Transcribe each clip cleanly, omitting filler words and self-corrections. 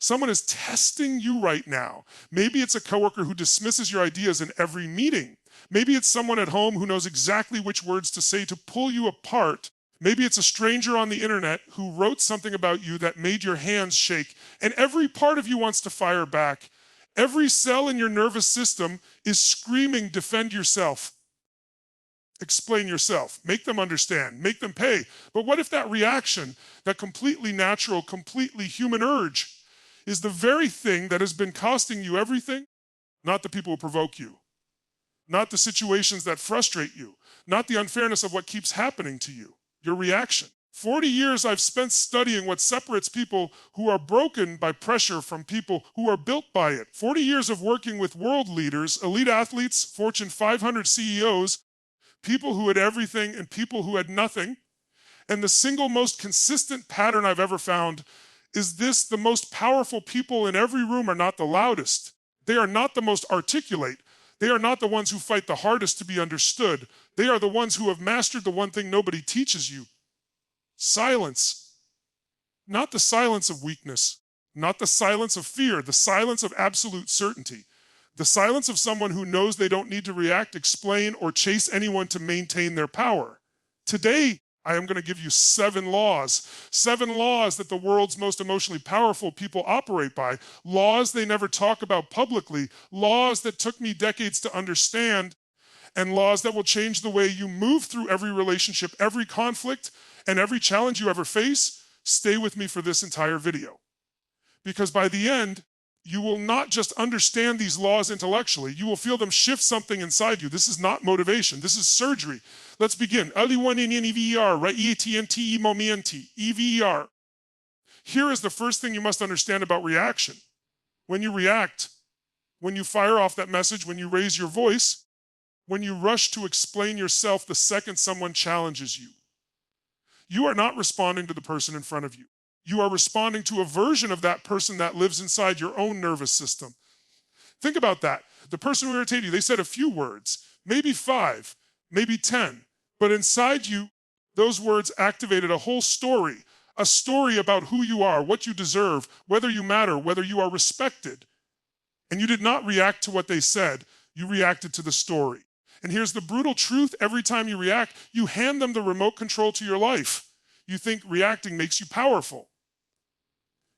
Someone is testing you right now. Maybe it's a coworker who dismisses your ideas in every meeting. Maybe it's someone at home who knows exactly which words to say to pull you apart. Maybe it's a stranger on the internet who wrote something about you that made your hands shake, and every part of you wants to fire back. Every cell in your nervous system is screaming, defend yourself. Explain yourself. Make them understand. Make them pay. But what if that reaction, that completely natural, completely human urge, is the very thing that has been costing you everything? Not the people who provoke you. Not the situations that frustrate you. Not the unfairness of what keeps happening to you. Your reaction. 40 years I've spent studying what separates people who are broken by pressure from people who are built by it. 40 years of working with world leaders, elite athletes, Fortune 500 CEOs, people who had everything and people who had nothing. And the single most consistent pattern I've ever found is this: the most powerful people in every room are not the loudest. They are not the most articulate. They are not the ones who fight the hardest to be understood. They are the ones who have mastered the one thing nobody teaches you: silence. Not the silence of weakness, not the silence of fear, the silence of absolute certainty. The silence of someone who knows they don't need to react, explain, or chase anyone to maintain their power. Today, I am going to give you 7 laws that the world's most emotionally powerful people operate by, laws they never talk about publicly, laws that took me decades to understand, and laws that will change the way you move through every relationship, every conflict, and every challenge you ever face. Stay with me for this entire video. Because by the end, you will not just understand these laws intellectually, you will feel them shift something inside you. This is not motivation, this is surgery. Let's begin. EVER. Here is the first thing you must understand about reaction. When you react, when you fire off that message, when you raise your voice, when you rush to explain yourself the second someone challenges you, you are not responding to the person in front of you. You are responding to a version of that person that lives inside your own nervous system. Think about that. The person who irritated you, they said a few words, maybe 5, maybe 10, but inside you, those words activated a whole story, a story about who you are, what you deserve, whether you matter, whether you are respected. And you did not react to what they said, you reacted to the story. And here's the brutal truth: every time you react, you hand them the remote control to your life. You think reacting makes you powerful.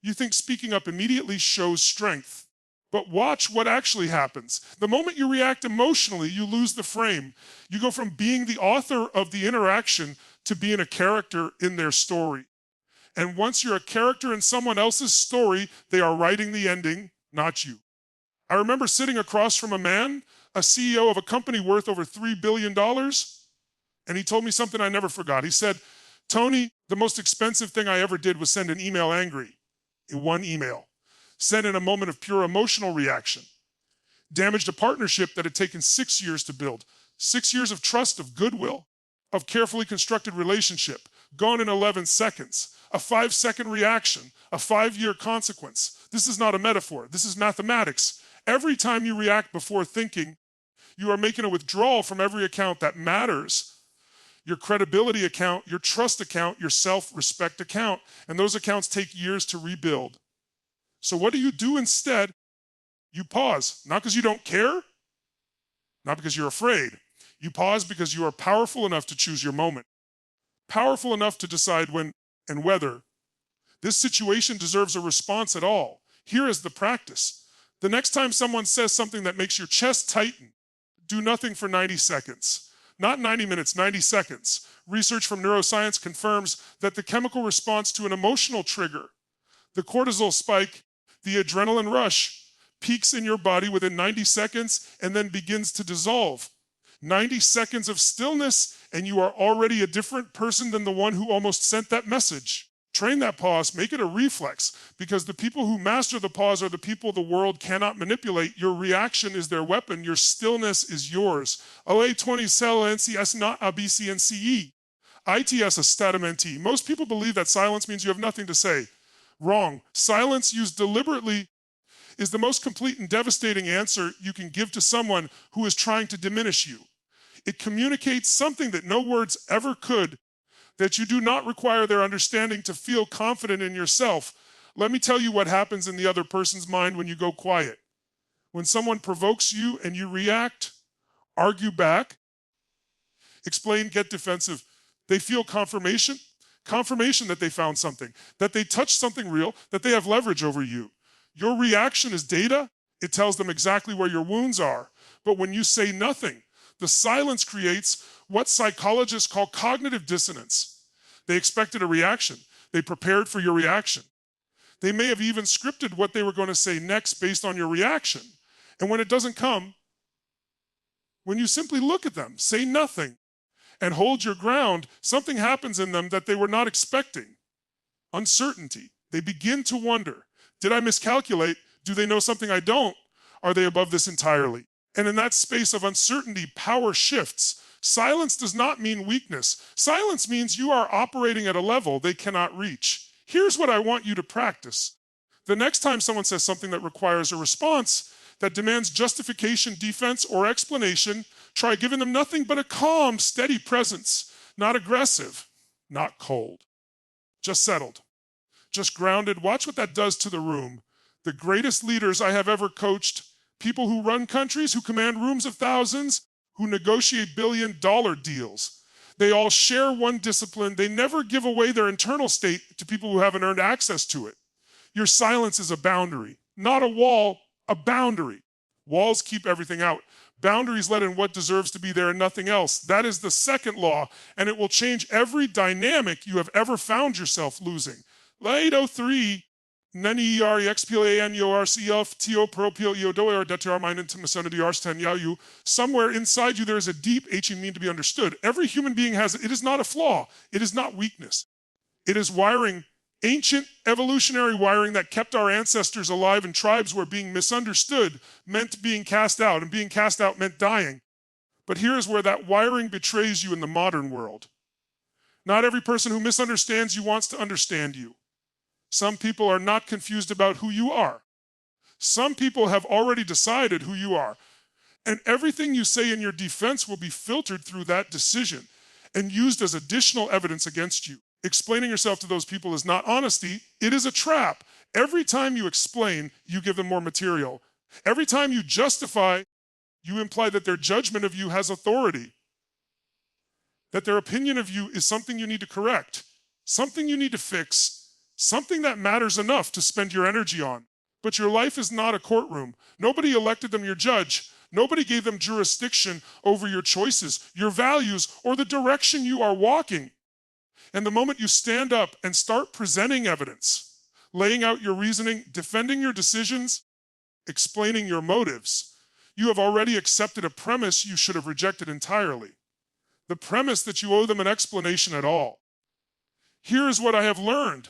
You think speaking up immediately shows strength. But watch what actually happens. The moment you react emotionally, you lose the frame. You go from being the author of the interaction to being a character in their story. And once you're a character in someone else's story, they are writing the ending, not you. I remember sitting across from a man, a CEO of a company worth over $3 billion, and he told me something I never forgot. He said, "Tony, the most expensive thing I ever did was send an email angry. In one email. Sent in a moment of pure emotional reaction. Damaged a partnership that had taken 6 years to build. 6 years of trust, of goodwill, of carefully constructed relationship. Gone in 11 seconds. A 5-second reaction. A 5-year consequence. This is not a metaphor. This is mathematics. Every time you react before thinking, you are making a withdrawal from every account that matters. Your credibility account, your trust account, your self-respect account. And those accounts take years to rebuild. So what do you do instead? You pause, not because you don't care, not because you're afraid. You pause because you are powerful enough to choose your moment. Powerful enough to decide when and whether this situation deserves a response at all. Here is the practice. The next time someone says something that makes your chest tighten, do nothing for 90 seconds. Not 90 minutes, 90 seconds. Research from neuroscience confirms that the chemical response to an emotional trigger, the cortisol spike, the adrenaline rush, peaks in your body within 90 seconds and then begins to dissolve. 90 seconds of stillness and you are already a different person than the one who almost sent that message. Train that pause, make it a reflex, because the people who master the pause are the people the world cannot manipulate. Your reaction is their weapon. Your stillness is yours. LA20 cell NCS not ABCNCE. ITS a statamenti. Most people believe that silence means you have nothing to say. Wrong. Silence used deliberately is the most complete and devastating answer you can give to someone who is trying to diminish you. It communicates something that no words ever could, that you do not require their understanding to feel confident in yourself. Let me tell you what happens in the other person's mind when you go quiet. When someone provokes you and you react, argue back, explain, get defensive, they feel confirmation that they found something, that they touched something real, that they have leverage over you. Your reaction is data. It tells them exactly where your wounds are. But when you say nothing, the silence creates what psychologists call cognitive dissonance. They expected a reaction. They prepared for your reaction. They may have even scripted what they were going to say next based on your reaction. And when it doesn't come, when you simply look at them, say nothing, and hold your ground, something happens in them that they were not expecting. Uncertainty. They begin to wonder, did I miscalculate? Do they know something I don't? Are they above this entirely? And in that space of uncertainty, power shifts. Silence does not mean weakness. Silence means you are operating at a level they cannot reach. Here's what I want you to practice. The next time someone says something that requires a response, that demands justification, defense, or explanation, try giving them nothing but a calm, steady presence, not aggressive, not cold, just settled, just grounded. Watch what that does to the room. The greatest leaders I have ever coached, people who run countries, who command rooms of thousands, who negotiate billion-dollar deals, they all share one discipline. They never give away their internal state to people who haven't earned access to it. Your silence is a boundary, not a wall, a boundary. Walls keep everything out. Boundaries let in what deserves to be there and nothing else. That is the second law, and it will change every dynamic you have ever found yourself losing. 803, nani expilanyorclfto propiliodoer deter mind intimacenity arsten yayu. Somewhere inside you there is a deep aching need to be understood. Every human being has it. It is not a flaw. It is not weakness. It is wiring, ancient evolutionary wiring that kept our ancestors alive in tribes where being misunderstood meant being cast out, and being cast out meant dying. But here is where that wiring betrays you in the modern world. Not every person who misunderstands you wants to understand you. Some people are not confused about who you are. Some people have already decided who you are. And everything you say in your defense will be filtered through that decision and used as additional evidence against you. Explaining yourself to those people is not honesty, it is a trap. Every time you explain, you give them more material. Every time you justify, you imply that their judgment of you has authority, that their opinion of you is something you need to correct, something you need to fix, something that matters enough to spend your energy on. But your life is not a courtroom. Nobody elected them your judge. Nobody gave them jurisdiction over your choices, your values, or the direction you are walking. And the moment you stand up and start presenting evidence, laying out your reasoning, defending your decisions, explaining your motives, you have already accepted a premise you should have rejected entirely. The premise that you owe them an explanation at all. Here is what I have learned,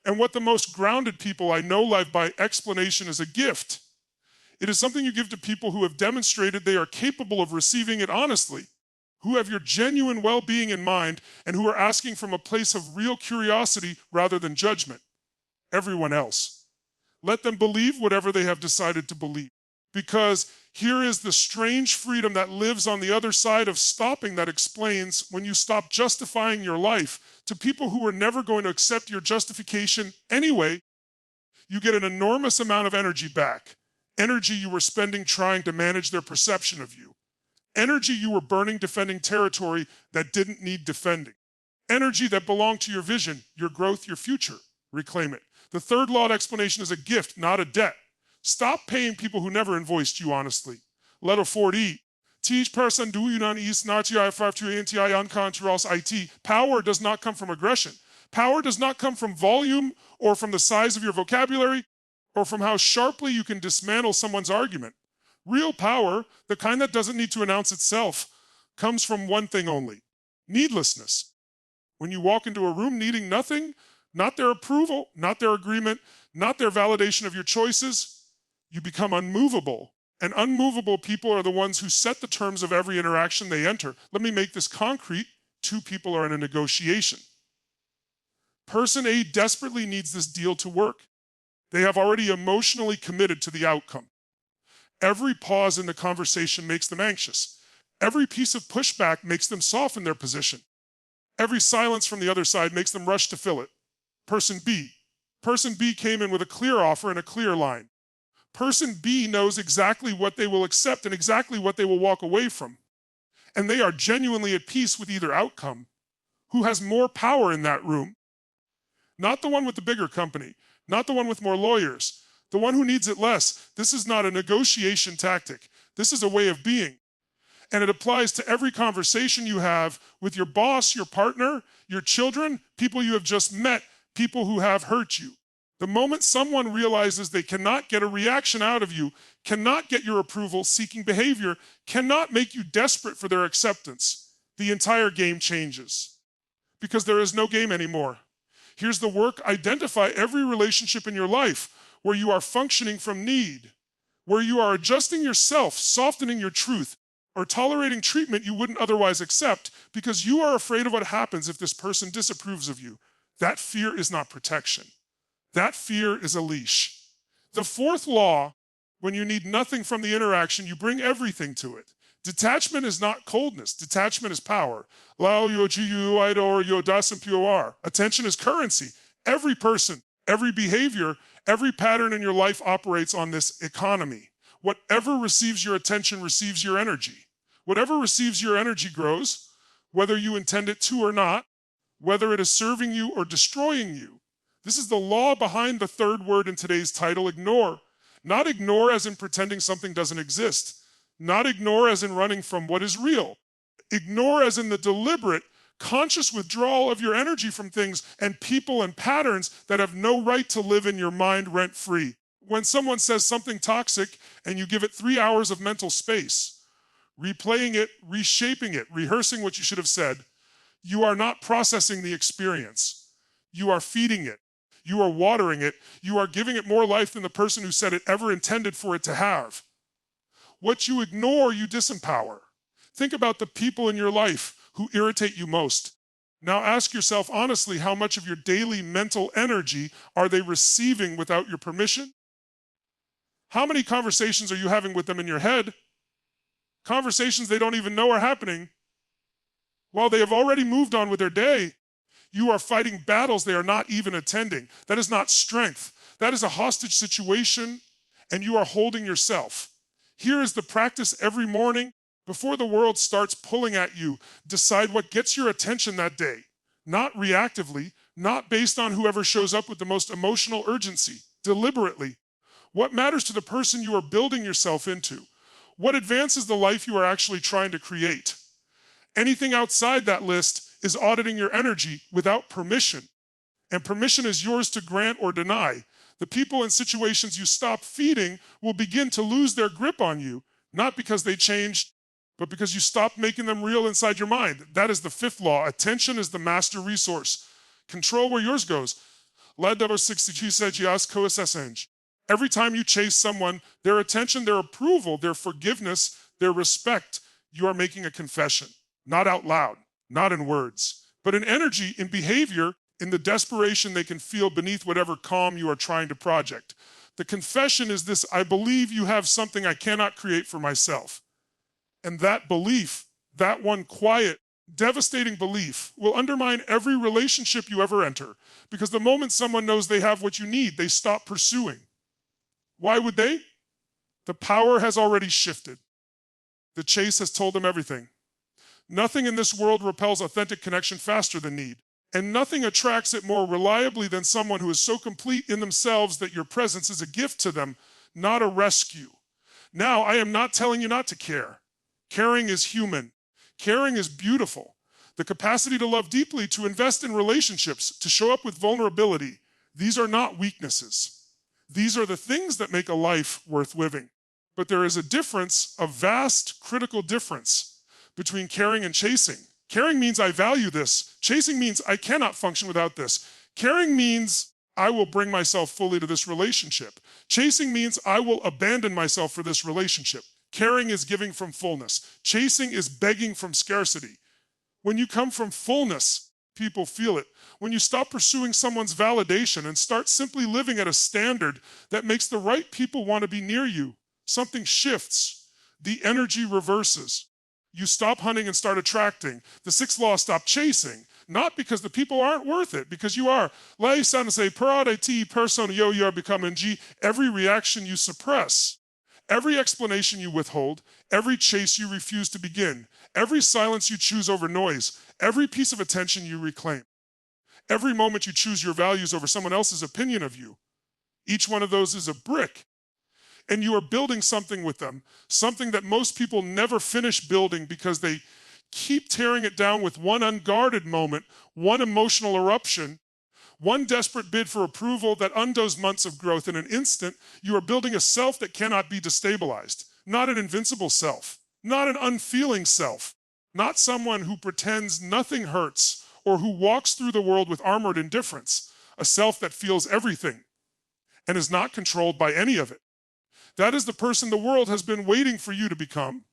and what the most grounded people I know live by: explanation is a gift. It is something you give to people who have demonstrated they are capable of receiving it honestly, who have your genuine well-being in mind, and who are asking from a place of real curiosity rather than judgment. Everyone else, let them believe whatever they have decided to believe. Because here is the strange freedom that lives on the other side of stopping, that explains when you stop justifying your life to people who are never going to accept your justification anyway. You get an enormous amount of energy back. Energy you were spending trying to manage their perception of you. Energy you were burning defending territory that didn't need defending. Energy that belonged to your vision, your growth, your future. Reclaim it. The third law of explanation is a gift, not a debt. Stop paying people who never invoiced you honestly. Letter 40. Teach person do you not east not anti unconscious IT. Power does not come from aggression. Power does not come from volume or from the size of your vocabulary or from how sharply you can dismantle someone's argument. Real power, the kind that doesn't need to announce itself, comes from one thing only: needlessness. When you walk into a room needing nothing, not their approval, not their agreement, not their validation of your choices, you become unmovable. And unmovable people are the ones who set the terms of every interaction they enter. Let me make this concrete. Two people are in a negotiation. Person A desperately needs this deal to work. They have already emotionally committed to the outcome. Every pause in the conversation makes them anxious. Every piece of pushback makes them soften their position. Every silence from the other side makes them rush to fill it. Person B. Person B came in with a clear offer and a clear line. Person B knows exactly what they will accept and exactly what they will walk away from. And they are genuinely at peace with either outcome. Who has more power in that room? Not the one with the bigger company, not the one with more lawyers, the one who needs it less. This is not a negotiation tactic. This is a way of being. And it applies to every conversation you have with your boss, your partner, your children, people you have just met, people who have hurt you. The moment someone realizes they cannot get a reaction out of you, cannot get your approval, seeking behavior, cannot make you desperate for their acceptance, the entire game changes. Because there is no game anymore. Here's the work: identify every relationship in your life where you are functioning from need, where you are adjusting yourself, softening your truth, or tolerating treatment you wouldn't otherwise accept because you are afraid of what happens if this person disapproves of you. That fear is not protection. That fear is a leash. The fourth law: when you need nothing from the interaction, you bring everything to it. Detachment is not coldness. Detachment is power. Attention is currency. Every person, every behavior, every pattern in your life operates on this economy. Whatever receives your attention receives your energy. Whatever receives your energy grows, whether you intend it to or not, whether it is serving you or destroying you. This is the law behind the third word in today's title: ignore. Not ignore as in pretending something doesn't exist. Not ignore as in running from what is real. Ignore as in the deliberate, conscious withdrawal of your energy from things and people and patterns that have no right to live in your mind rent-free. When someone says something toxic and you give it 3 hours of mental space, replaying it, reshaping it, rehearsing what you should have said, you are not processing the experience. You are feeding it. You are watering it. You are giving it more life than the person who said it ever intended for it to have. What you ignore, you disempower. Think about the people in your life who irritate you most. Now ask yourself honestly, how much of your daily mental energy are they receiving without your permission? How many conversations are you having with them in your head? Conversations they don't even know are happening. While they have already moved on with their day, you are fighting battles they are not even attending. That is not strength. That is a hostage situation, and you are holding yourself. Here is the practice every morning. Before the world starts pulling at you, decide what gets your attention that day. Not reactively, not based on whoever shows up with the most emotional urgency. Deliberately. What matters to the person you are building yourself into? What advances the life you are actually trying to create? Anything outside that list is auditing your energy without permission. And permission is yours to grant or deny. The people and situations you stop feeding will begin to lose their grip on you, not because they changed, but because you stopped making them real inside your mind. That is the fifth law. Attention is the master resource. Control where yours goes. Every time you chase someone, their attention, their approval, their forgiveness, their respect, you are making a confession. Not out loud, not in words, but in energy, in behavior, in the desperation they can feel beneath whatever calm you are trying to project. The confession is this: I believe you have something I cannot create for myself. And that belief, that one quiet, devastating belief, will undermine every relationship you ever enter. Because the moment someone knows they have what you need, they stop pursuing. Why would they? The power has already shifted. The chase has told them everything. Nothing in this world repels authentic connection faster than need. And nothing attracts it more reliably than someone who is so complete in themselves that your presence is a gift to them, not a rescue. Now, I am not telling you not to care. Caring is human. Caring is beautiful. The capacity to love deeply, to invest in relationships, to show up with vulnerability, these are not weaknesses. These are the things that make a life worth living. But there is a difference, a vast, critical difference between caring and chasing. Caring means I value this. Chasing means I cannot function without this. Caring means I will bring myself fully to this relationship. Chasing means I will abandon myself for this relationship. Caring is giving from fullness. Chasing is begging from scarcity. When you come from fullness, people feel it. When you stop pursuing someone's validation and start simply living at a standard that makes the right people want to be near you, something shifts. The energy reverses. You stop hunting and start attracting. The sixth law: stop chasing. Not because the people aren't worth it, because you are. Lei san se parade ti person yo you are becoming G. Every reaction you suppress, every explanation you withhold, every chase you refuse to begin, every silence you choose over noise, every piece of attention you reclaim, every moment you choose your values over someone else's opinion of you. Each one of those is a brick. And you are building something with them, something that most people never finish building because they keep tearing it down with one unguarded moment, one emotional eruption, one desperate bid for approval that undoes months of growth. In an instant, you are building a self that cannot be destabilized, not an invincible self, not an unfeeling self, not someone who pretends nothing hurts or who walks through the world with armored indifference, a self that feels everything and is not controlled by any of it. That is the person the world has been waiting for you to become.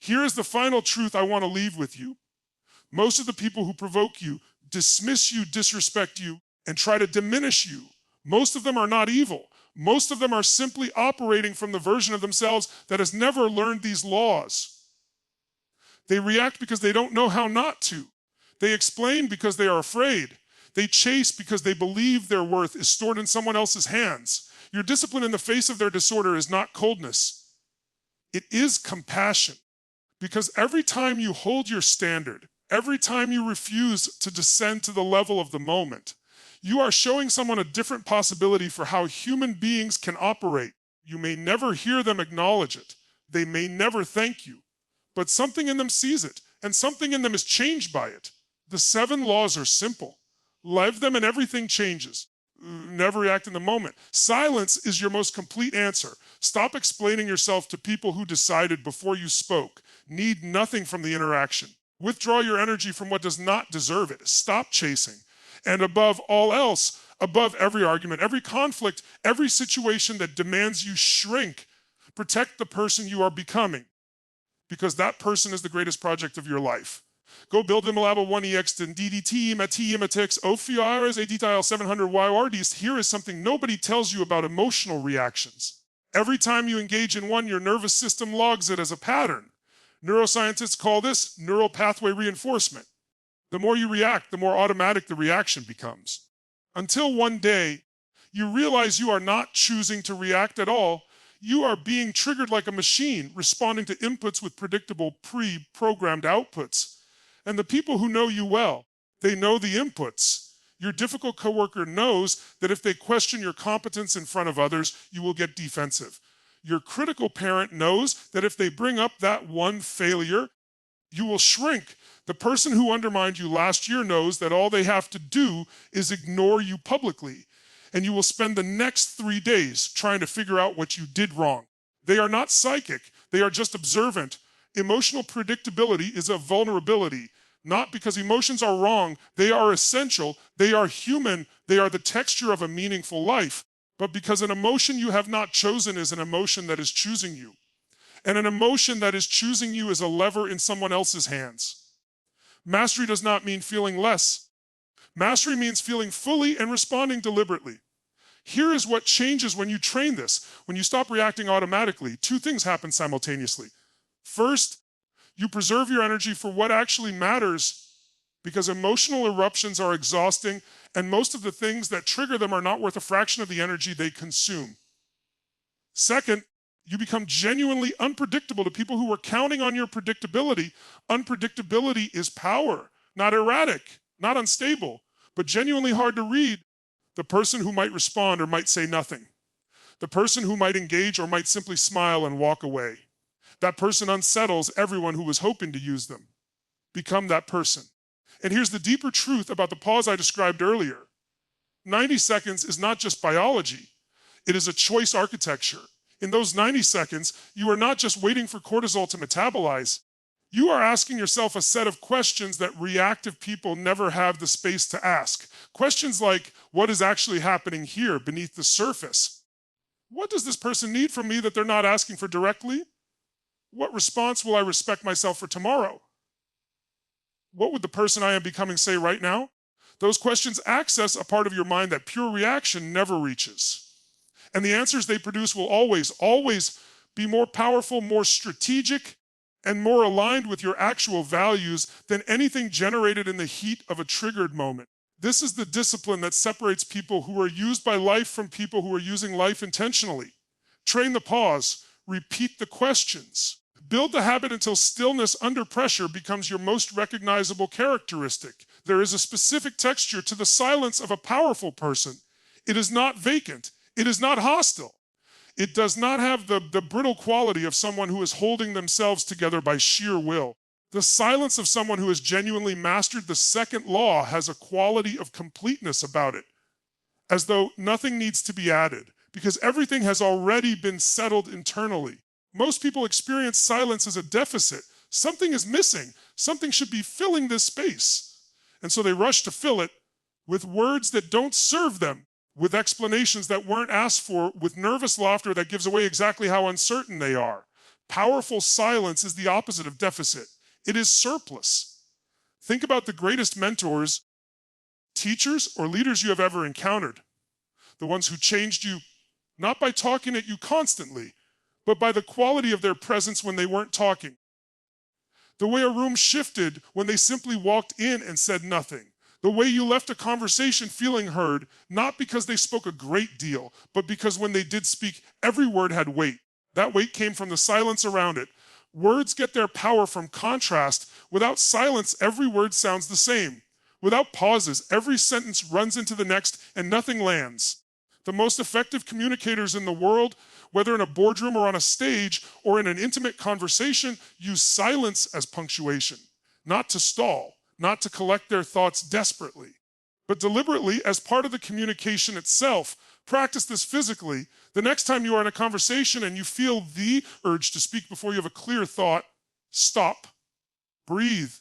Here is the final truth I want to leave with you. Most of the people who provoke you, dismiss you, disrespect you, and try to diminish you, most of them are not evil. Most of them are simply operating from the version of themselves that has never learned these laws. They react because they don't know how not to. They explain because they are afraid. They chase because they believe their worth is stored in someone else's hands. Your discipline in the face of their disorder is not coldness. It is compassion. Because every time you hold your standard, every time you refuse to descend to the level of the moment, you are showing someone a different possibility for how human beings can operate. You may never hear them acknowledge it. They may never thank you. But something in them sees it, and something in them is changed by it. The 7 laws are simple. Live them and everything changes. Never react in the moment. Silence is your most complete answer. Stop explaining yourself to people who decided before you spoke. Need nothing from the interaction. Withdraw your energy from what does not deserve it. Stop chasing. And above all else, above every argument, every conflict, every situation that demands you shrink, protect the person you are becoming. Because that person is the greatest project of your life. Go build them Labo 1EX and DDT, Mati, Matix, Ophiares, ADTIL 700 YRDs. Here is something nobody tells you about emotional reactions. Every time you engage in one, your nervous system logs it as a pattern. Neuroscientists call this neural pathway reinforcement. The more you react, the more automatic the reaction becomes. Until one day, you realize you are not choosing to react at all. You are being triggered like a machine, responding to inputs with predictable, pre-programmed outputs. And the people who know you well, they know the inputs. Your difficult coworker knows that if they question your competence in front of others, you will get defensive. Your critical parent knows that if they bring up that one failure, you will shrink. The person who undermined you last year knows that all they have to do is ignore you publicly, and you will spend the next 3 days trying to figure out what you did wrong. They are not psychic. They are just observant. Emotional predictability is a vulnerability, not because emotions are wrong. They are essential. They are human. They are the texture of a meaningful life. But because an emotion you have not chosen is an emotion that is choosing you. And an emotion that is choosing you is a lever in someone else's hands. Mastery does not mean feeling less. Mastery means feeling fully and responding deliberately. Here is what changes when you train this. When you stop reacting automatically, 2 things happen simultaneously. First, you preserve your energy for what actually matters because emotional eruptions are exhausting and most of the things that trigger them are not worth a fraction of the energy they consume. Second, you become genuinely unpredictable to people who were counting on your predictability. Unpredictability is power, not erratic, not unstable, but genuinely hard to read. The person who might respond or might say nothing. The person who might engage or might simply smile and walk away. That person unsettles everyone who was hoping to use them. Become that person. And here's the deeper truth about the pause I described earlier. 90 seconds is not just biology. It is a choice architecture. In those 90 seconds, you are not just waiting for cortisol to metabolize. You are asking yourself a set of questions that reactive people never have the space to ask. Questions like, what is actually happening here beneath the surface? What does this person need from me that they're not asking for directly? What response will I respect myself for tomorrow? What would the person I am becoming say right now? Those questions access a part of your mind that pure reaction never reaches. And the answers they produce will always be more powerful, more strategic, and more aligned with your actual values than anything generated in the heat of a triggered moment. This is the discipline that separates people who are used by life from people who are using life intentionally. Train the pause, repeat the questions. Build the habit until stillness under pressure becomes your most recognizable characteristic. There is a specific texture to the silence of a powerful person. It is not vacant. It is not hostile. It does not have the brittle quality of someone who is holding themselves together by sheer will. The silence of someone who has genuinely mastered the second law has a quality of completeness about it, as though nothing needs to be added, because everything has already been settled internally. Most people experience silence as a deficit. Something is missing. Something should be filling this space. And so they rush to fill it with words that don't serve them, with explanations that weren't asked for, with nervous laughter that gives away exactly how uncertain they are. Powerful silence is the opposite of deficit. It is surplus. Think about the greatest mentors, teachers, or leaders you have ever encountered. The ones who changed you not by talking at you constantly, but by the quality of their presence when they weren't talking. The way a room shifted when they simply walked in and said nothing. The way you left a conversation feeling heard, not because they spoke a great deal, but because when they did speak, every word had weight. That weight came from the silence around it. Words get their power from contrast. Without silence, every word sounds the same. Without pauses, every sentence runs into the next and nothing lands. The most effective communicators in the world, whether in a boardroom or on a stage or in an intimate conversation, use silence as punctuation, not to stall, not to collect their thoughts desperately, but deliberately as part of the communication itself. Practice this physically. The next time you are in a conversation and you feel the urge to speak before you have a clear thought, stop, breathe,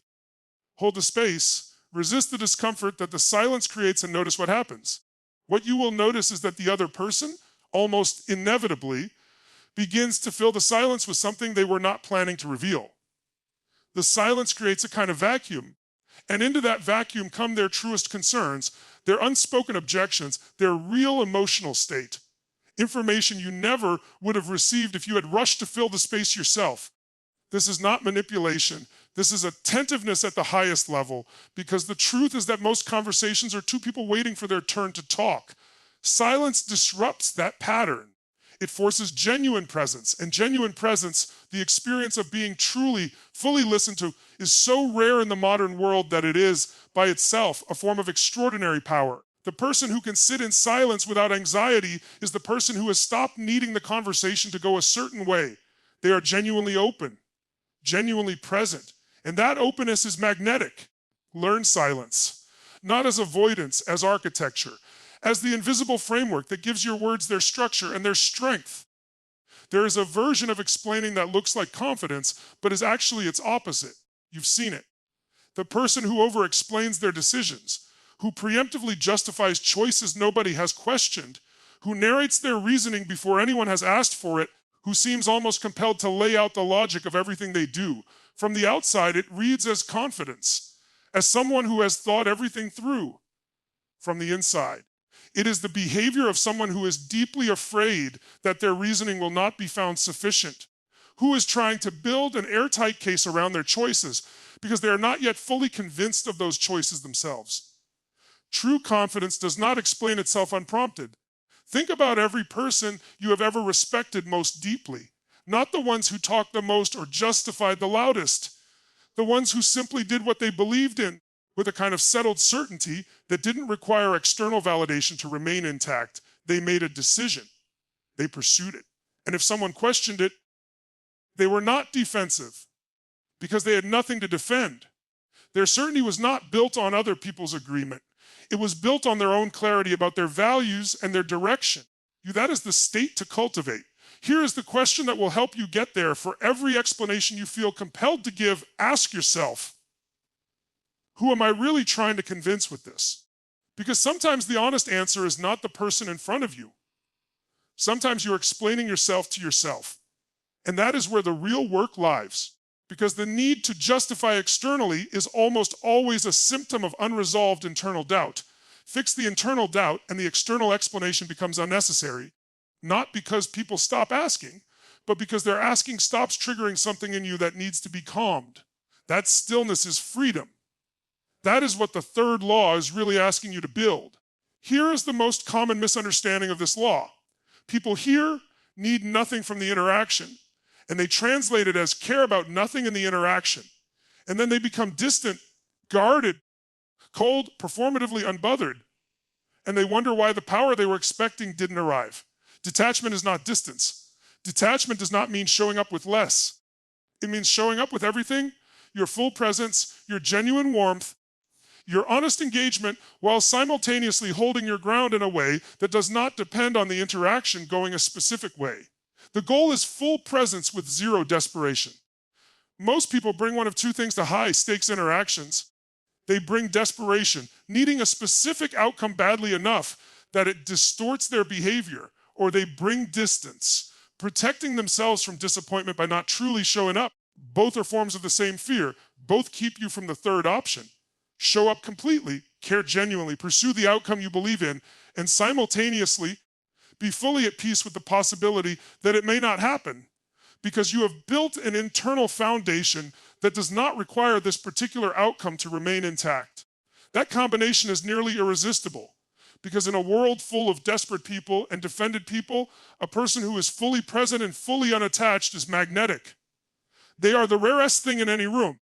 hold the space, resist the discomfort that the silence creates, and notice what happens. What you will notice is that the other person, almost inevitably, begins to fill the silence with something they were not planning to reveal. The silence creates a kind of vacuum, and into that vacuum come their truest concerns, their unspoken objections, their real emotional state. Information you never would have received if you had rushed to fill the space yourself. This is not manipulation. This is attentiveness at the highest level, because the truth is that most conversations are two people waiting for their turn to talk. Silence disrupts that pattern. It forces genuine presence, and genuine presence, the experience of being truly, fully listened to, is so rare in the modern world that it is, by itself, a form of extraordinary power. The person who can sit in silence without anxiety is the person who has stopped needing the conversation to go a certain way. They are genuinely open, genuinely present, and that openness is magnetic. Learn silence, not as avoidance, as architecture, as the invisible framework that gives your words their structure and their strength. There is a version of explaining that looks like confidence, but is actually its opposite. You've seen it. The person who over-explains their decisions, who preemptively justifies choices nobody has questioned, who narrates their reasoning before anyone has asked for it, who seems almost compelled to lay out the logic of everything they do. From the outside, it reads as confidence, as someone who has thought everything through. From the inside, it is the behavior of someone who is deeply afraid that their reasoning will not be found sufficient, who is trying to build an airtight case around their choices because they are not yet fully convinced of those choices themselves. True confidence does not explain itself unprompted. Think about every person you have ever respected most deeply, not the ones who talked the most or justified the loudest, the ones who simply did what they believed in with a kind of settled certainty that didn't require external validation to remain intact. They made a decision. They pursued it. And if someone questioned it, they were not defensive because they had nothing to defend. Their certainty was not built on other people's agreement. It was built on their own clarity about their values and their direction. That is the state to cultivate. Here is the question that will help you get there. For every explanation you feel compelled to give, ask yourself, who am I really trying to convince with this? Because sometimes the honest answer is not the person in front of you. Sometimes you're explaining yourself to yourself. And that is where the real work lies. Because the need to justify externally is almost always a symptom of unresolved internal doubt. Fix the internal doubt and the external explanation becomes unnecessary, not because people stop asking, but because they're asking stops triggering something in you that needs to be calmed. That stillness is freedom. That is what the third law is really asking you to build. Here is the most common misunderstanding of this law. People here need nothing from the interaction, and they translate it as care about nothing in the interaction. And then they become distant, guarded, cold, performatively unbothered, and they wonder why the power they were expecting didn't arrive. Detachment is not distance. Detachment does not mean showing up with less. It means showing up with everything, your full presence, your genuine warmth, your honest engagement, while simultaneously holding your ground in a way that does not depend on the interaction going a specific way. The goal is full presence with zero desperation. Most people bring one of two things to high-stakes interactions. They bring desperation, needing a specific outcome badly enough that it distorts their behavior, or they bring distance, protecting themselves from disappointment by not truly showing up. Both are forms of the same fear. Both keep you from the third option. Show up completely, care genuinely, pursue the outcome you believe in, and simultaneously be fully at peace with the possibility that it may not happen, because you have built an internal foundation that does not require this particular outcome to remain intact. That combination is nearly irresistible, because in a world full of desperate people and defended people, a person who is fully present and fully unattached is magnetic. They are the rarest thing in any room.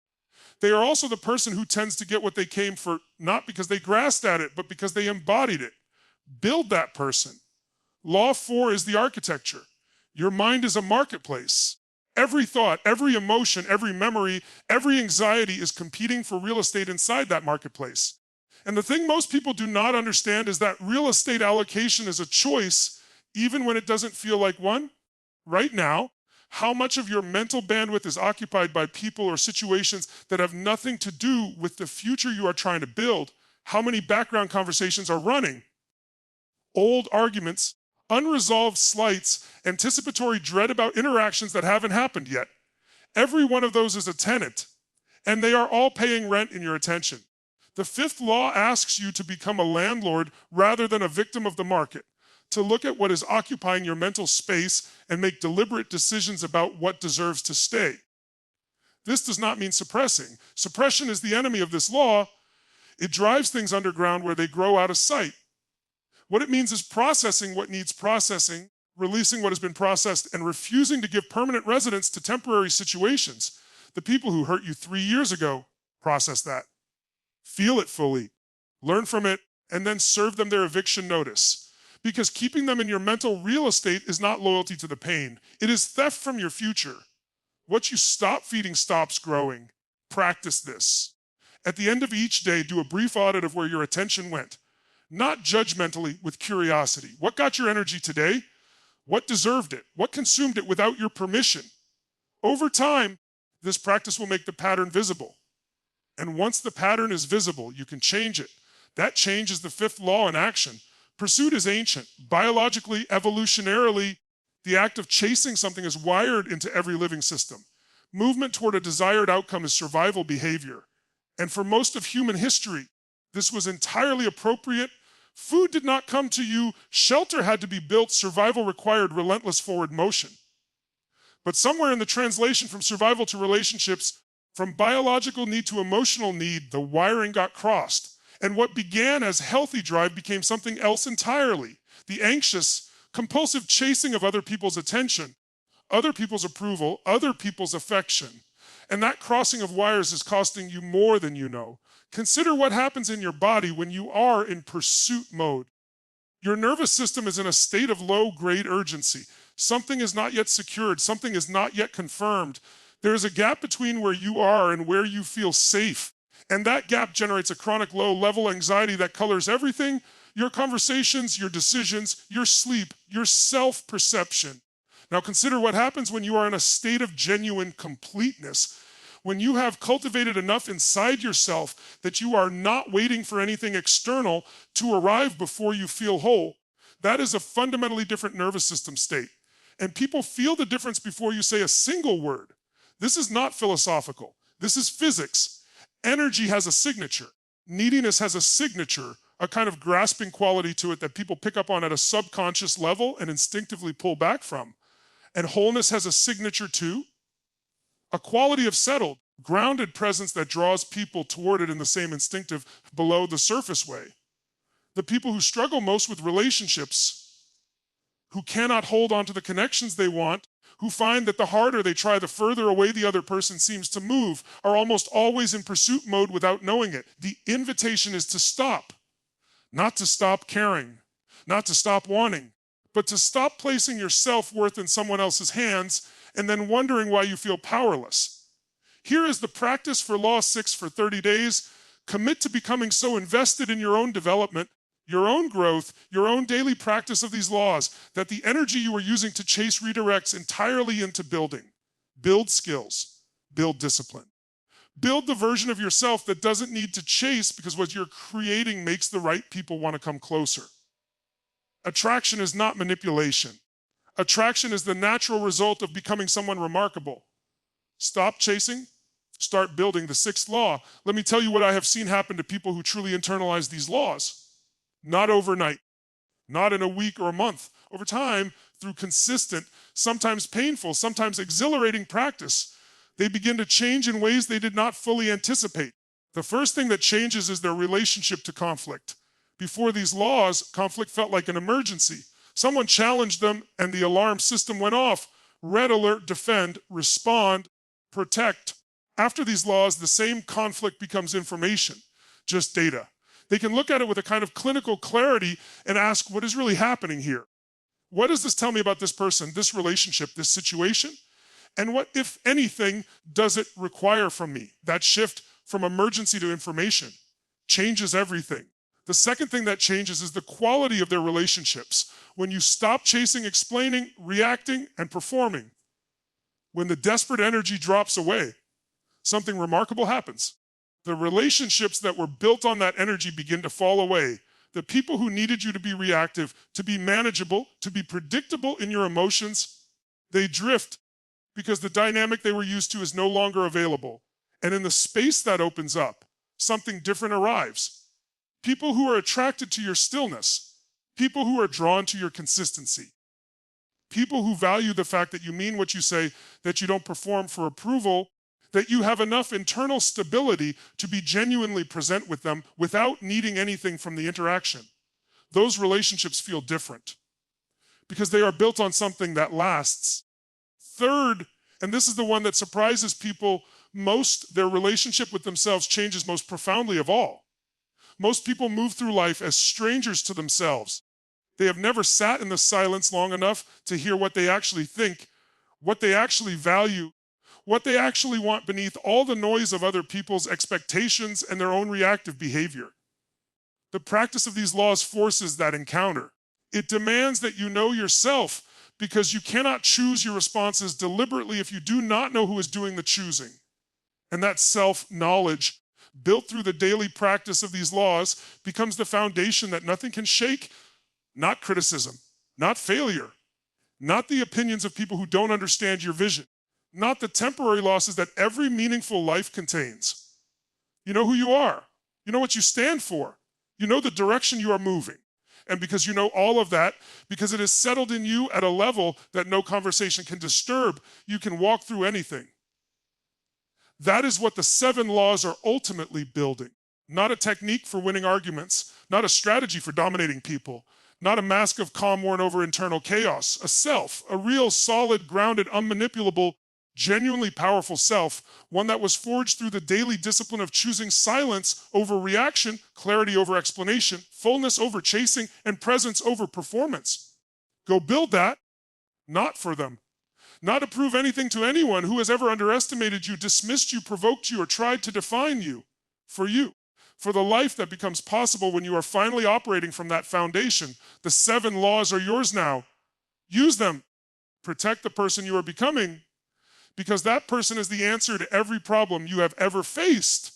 They are also the person who tends to get what they came for, not because they grasped at it, but because they embodied it. Build that person. Law 4 is the architecture. Your mind is a marketplace. Every thought, every emotion, every memory, every anxiety is competing for real estate inside that marketplace. And the thing most people do not understand is that real estate allocation is a choice, even when it doesn't feel like one. Right now, how much of your mental bandwidth is occupied by people or situations that have nothing to do with the future you are trying to build? How many background conversations are running? Old arguments, unresolved slights, anticipatory dread about interactions that haven't happened yet. Every one of those is a tenant, and they are all paying rent in your attention. The fifth law asks you to become a landlord rather than a victim of the market, to look at what is occupying your mental space and make deliberate decisions about what deserves to stay. This does not mean suppressing. Suppression is the enemy of this law. It drives things underground where they grow out of sight. What it means is processing what needs processing, releasing what has been processed, and refusing to give permanent residence to temporary situations. The people who hurt you 3 years ago, process that. Feel it fully, learn from it, and then serve them their eviction notice. Because keeping them in your mental real estate is not loyalty to the pain. It is theft from your future. What you stop feeding stops growing. Practice this. At the end of each day, do a brief audit of where your attention went. Not judgmentally, with curiosity. What got your energy today? What deserved it? What consumed it without your permission? Over time, this practice will make the pattern visible. And once the pattern is visible, you can change it. That change is the fifth law in action. Pursuit is ancient. Biologically, evolutionarily, the act of chasing something is wired into every living system. Movement toward a desired outcome is survival behavior. And for most of human history, this was entirely appropriate. Food did not come to you. Shelter had to be built. Survival required relentless forward motion. But somewhere in the translation from survival to relationships, from biological need to emotional need, the wiring got crossed. And what began as healthy drive became something else entirely. The anxious, compulsive chasing of other people's attention, other people's approval, other people's affection. And that crossing of wires is costing you more than you know. Consider what happens in your body when you are in pursuit mode. Your nervous system is in a state of low-grade urgency. Something is not yet secured. Something is not yet confirmed. There is a gap between where you are and where you feel safe. And that gap generates a chronic low-level anxiety that colors everything: your conversations, your decisions, your sleep, your self-perception. Now consider what happens when you are in a state of genuine completeness. When you have cultivated enough inside yourself that you are not waiting for anything external to arrive before you feel whole. That is a fundamentally different nervous system state. And people feel the difference before you say a single word. This is not philosophical. This is physics. Energy has a signature. Neediness has a signature, a kind of grasping quality to it that people pick up on at a subconscious level and instinctively pull back from. And wholeness has a signature too, a quality of settled, grounded presence that draws people toward it in the same instinctive, below the surface way. The people who struggle most with relationships, who cannot hold on to the connections they want, who find that the harder they try, the further away the other person seems to move, are almost always in pursuit mode without knowing it. The invitation is to stop, not to stop caring, not to stop wanting, but to stop placing your self-worth in someone else's hands and then wondering why you feel powerless. Here is the practice for Law 6 for 30 days. Commit to becoming so invested in your own development, your own growth, your own daily practice of these laws, that the energy you are using to chase redirects entirely into building. Build skills, build discipline. Build the version of yourself that doesn't need to chase because what you're creating makes the right people want to come closer. Attraction is not manipulation. Attraction is the natural result of becoming someone remarkable. Stop chasing, start building. The sixth law. Let me tell you what I have seen happen to people who truly internalize these laws. Not overnight, not in a week or a month. Over time, through consistent, sometimes painful, sometimes exhilarating practice, they begin to change in ways they did not fully anticipate. The first thing that changes is their relationship to conflict. Before these laws, conflict felt like an emergency. Someone challenged them and the alarm system went off. Red alert, defend, respond, protect. After these laws, the same conflict becomes information, just data. They can look at it with a kind of clinical clarity and ask, what is really happening here? What does this tell me about this person, this relationship, this situation? And what, if anything, does it require from me? That shift from emergency to information changes everything. The second thing that changes is the quality of their relationships. When you stop chasing, explaining, reacting, and performing, when the desperate energy drops away, something remarkable happens. The relationships that were built on that energy begin to fall away. The people who needed you to be reactive, to be manageable, to be predictable in your emotions, they drift because the dynamic they were used to is no longer available. And in the space that opens up, something different arrives. People who are attracted to your stillness, people who are drawn to your consistency, people who value the fact that you mean what you say, that you don't perform for approval, that you have enough internal stability to be genuinely present with them without needing anything from the interaction. Those relationships feel different because they are built on something that lasts. Third, and this is the one that surprises people most, their relationship with themselves changes most profoundly of all. Most people move through life as strangers to themselves. They have never sat in the silence long enough to hear what they actually think, what they actually value, what they actually want beneath all the noise of other people's expectations and their own reactive behavior. The practice of these laws forces that encounter. It demands that you know yourself because you cannot choose your responses deliberately if you do not know who is doing the choosing. And that self-knowledge, built through the daily practice of these laws, becomes the foundation that nothing can shake. Not criticism, not failure, not the opinions of people who don't understand your vision, not the temporary losses that every meaningful life contains. You know who you are. You know what you stand for. You know the direction you are moving. And because you know all of that, because it is settled in you at a level that no conversation can disturb, you can walk through anything. That is what the 7 laws are ultimately building. Not a technique for winning arguments, not a strategy for dominating people, not a mask of calm worn over internal chaos, a self, a real, solid, grounded, unmanipulable, genuinely powerful self, one that was forged through the daily discipline of choosing silence over reaction, clarity over explanation, fullness over chasing, and presence over performance. Go build that, not for them. Not to prove anything to anyone who has ever underestimated you, dismissed you, provoked you, or tried to define you. For you. For the life that becomes possible when you are finally operating from that foundation. The 7 laws are yours now. Use them. Protect the person you are becoming, because that person is the answer to every problem you have ever faced.